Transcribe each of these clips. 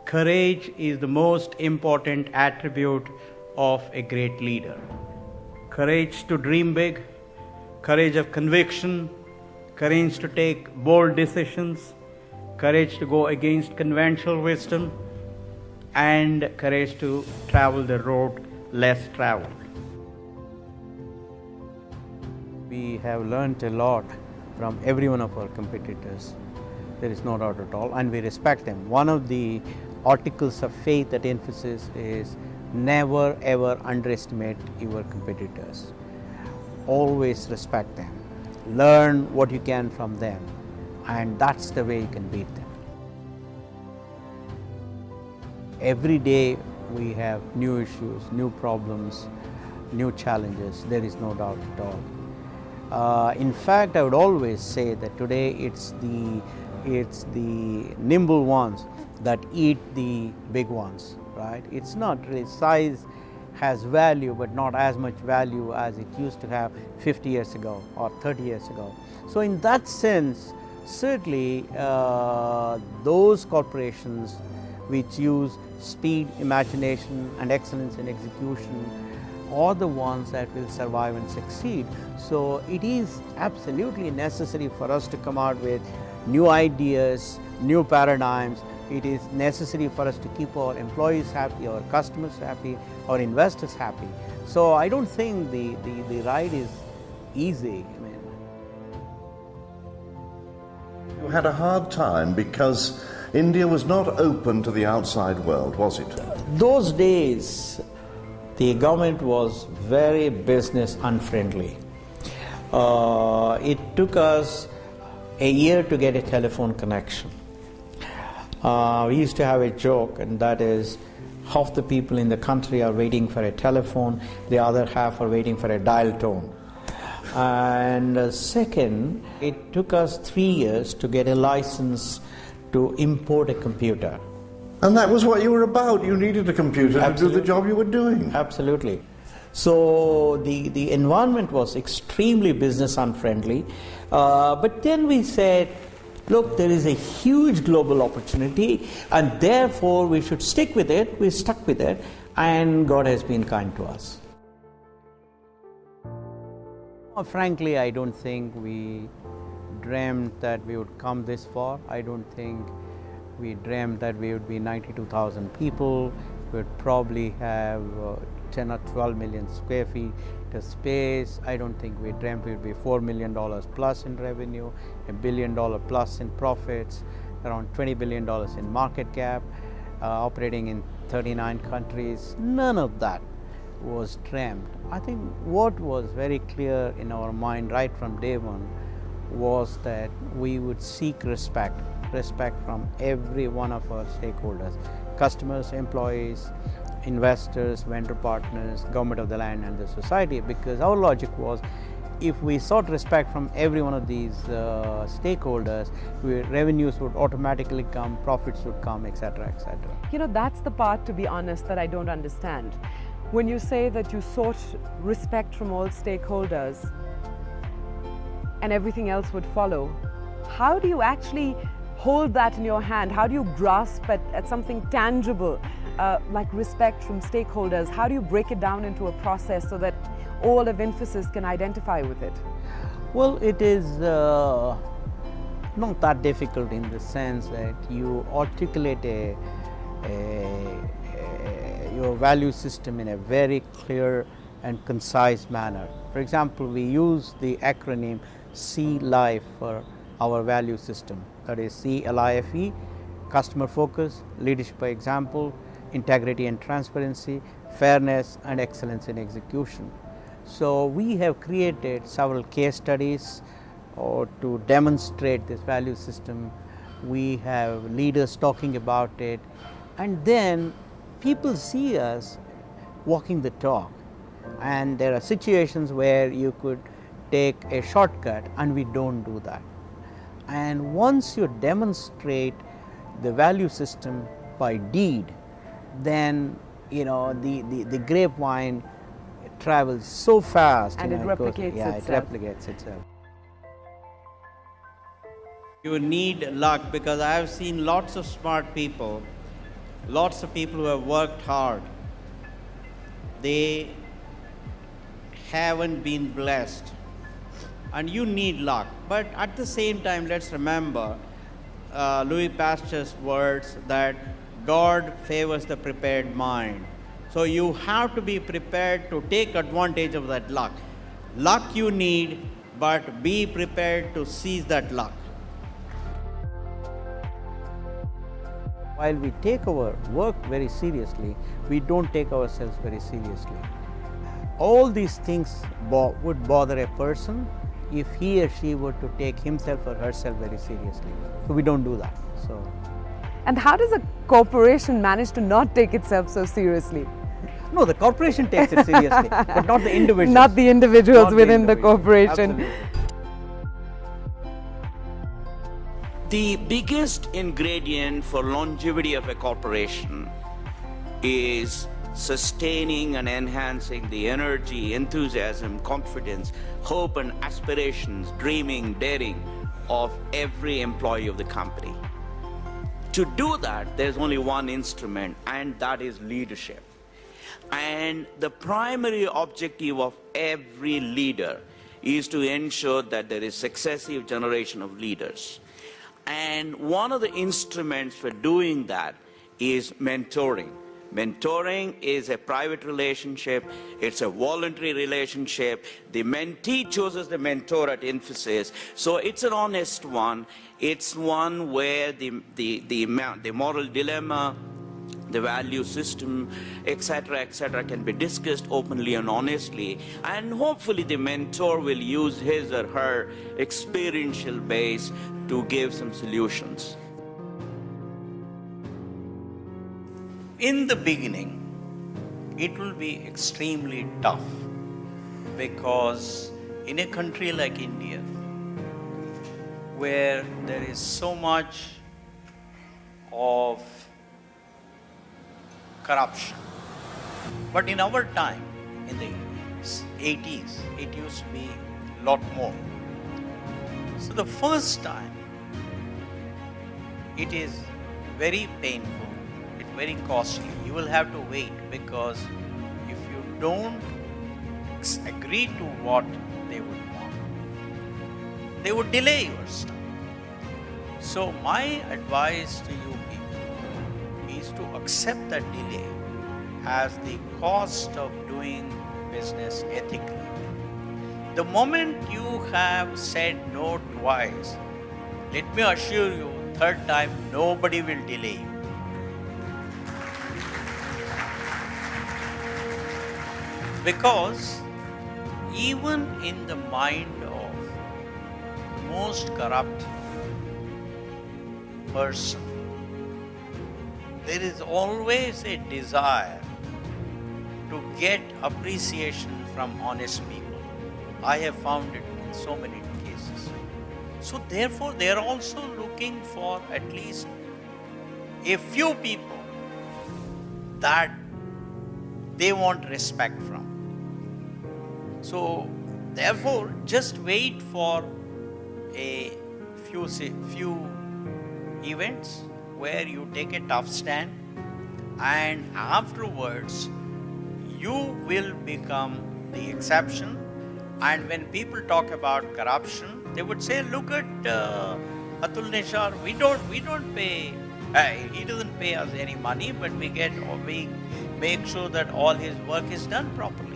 Courage is the most important attribute of a great leader. Courage to dream big, courage of conviction, courage to take bold decisions, courage to go against conventional wisdom, and courage to travel the road less traveled. We have learned a lot from every one of our competitors. There is no doubt at all, and we respect them. One of the articles of faith at Infosys is never ever underestimate your competitors. Always respect them. Learn what you can from them, and that's the way you can beat them. Every day we have new issues, new problems, new challenges. There is no doubt at all. In fact, I would always say that today it's the nimble ones that eat the big ones, right? It's not really, size has value, but not as much value as it used to have 50 years ago or 30 years ago. So in that sense, certainly those corporations which use speed, imagination and excellence in execution are the ones that will survive and succeed. So it is absolutely necessary for us to come out with new ideas, new paradigms. It is necessary for us to keep our employees happy, our customers happy, our investors happy. So I don't think the ride is easy. You had a hard time because India was not open to the outside world, was it? Those days, the government was very business unfriendly. It took us a year to get a telephone connection. We used to have a joke, and that is, half the people in the country are waiting for a telephone, the other half are waiting for a dial tone. And second, it took us 3 years to get a license to import a computer. And that was what you were about. You needed a computer to do the job you were doing. Absolutely. So the environment was extremely business unfriendly. But then we said, look, there is a huge global opportunity, and therefore we should stick with it. We stuck with it, and God has been kind to us. Frankly, I don't think we dreamt that we would come this far. I don't think we dreamt that we would be 92,000 people. We would probably have 10 or 12 million square feet of space. I don't think we dreamt we would be $4 million plus in revenue, $1 billion plus in profits, around $20 billion in market cap, operating in 39 countries. None of that was dreamt. I think what was very clear in our mind right from day one was that we would seek respect from every one of our stakeholders, customers, employees, investors, vendor partners, government of the land and the society, because our logic was, if we sought respect from every one of these stakeholders, revenues would automatically come, profits would come, etc., etc. You know, that's the part, to be honest, that I don't understand. When you say that you sought respect from all stakeholders and everything else would follow, how do you actually hold that in your hand? How do you grasp at something tangible like respect from stakeholders? How do you break it down into a process so that all of Infosys can identify with it? Well, it is not that difficult in the sense that you articulate your value system in a very clear and concise manner. For example, we use the acronym C-LIFE for our value system. That is C-LIFE, customer focus, leadership by example, integrity and transparency, fairness and excellence in execution. So we have created several case studies to demonstrate this value system. We have leaders talking about it, and then people see us walking the talk. And there are situations where you could take a shortcut, and we don't do that. And once you demonstrate the value system by deed, then the grapevine travels so fast, and it replicates itself. It replicates itself. You need luck, because I have seen lots of smart people lots of people who have worked hard, they haven't been blessed. And you need luck. But at the same time, let's remember Louis Pasteur's words that God favors the prepared mind. So you have to be prepared to take advantage of that luck. Luck you need, but be prepared to seize that luck. While we take our work very seriously, we don't take ourselves very seriously. All these things would bother a person if he or she were to take himself or herself very seriously. So we don't do that. And how does a corporation manage to not take itself so seriously? No, the corporation takes it seriously, but not the individuals. Not the individuals Not within the individuals. corporation. Absolutely. The biggest ingredient for longevity of a corporation is sustaining and enhancing the energy, enthusiasm, confidence, hope and aspirations, dreaming, daring of every employee of the company. To do that, there's only one instrument, and that is leadership. And the primary objective of every leader is to ensure that there is successive generation of leaders. And one of the instruments for doing that is mentoring. Mentoring is a private relationship. It's a voluntary relationship. The mentee chooses the mentor at Infosys. So it's an honest one. It's one where the moral dilemma, the value system, etc., can be discussed openly and honestly. And hopefully the mentor will use his or her experiential base to give some solutions. In the beginning, it will be extremely tough, because in a country like India, where there is so much of corruption, but in our time, in the 80s, it used to be a lot more. So the first time, it is very painful. Very costly. You will have to wait, because if you don't agree to what they would want, they would delay your stuff. So my advice to you people is to accept that delay as the cost of doing business ethically. The moment you have said no twice, let me assure you, third time nobody will delay you. Because even in the mind of the most corrupt person, there is always a desire to get appreciation from honest people. I have found it in so many cases. So therefore, they are also looking for at least a few people that they want respect from. So, therefore, just wait for a few events where you take a tough stand, and afterwards you will become the exception. And when people talk about corruption, they would say, "Look at Atul Nishar. We don't pay. He doesn't pay us any money, but we make sure that all his work is done properly."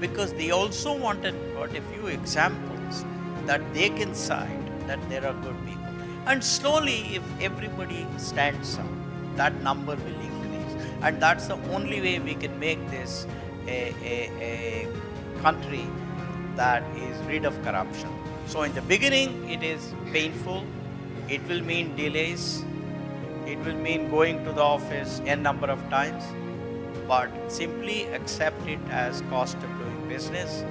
Because they also wanted a few examples that they can cite that there are good people. And slowly, if everybody stands up, that number will increase. And that's the only way we can make this a country that is rid of corruption. So in the beginning, it is painful. It will mean delays. It will mean going to the office n number of times. But simply accept it as cost of doing business,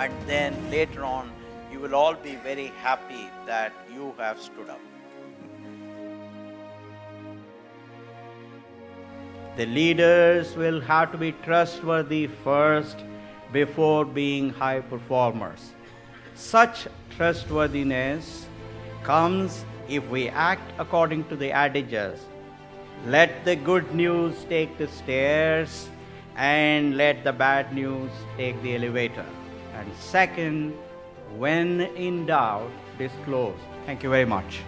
and then later on you will all be very happy that you have stood up. The leaders will have to be trustworthy first before being high performers. Such trustworthiness comes if we act according to the adages. let the good news take the stairs and let the bad news take the elevator. And second, when in doubt, disclose. Thank you very much.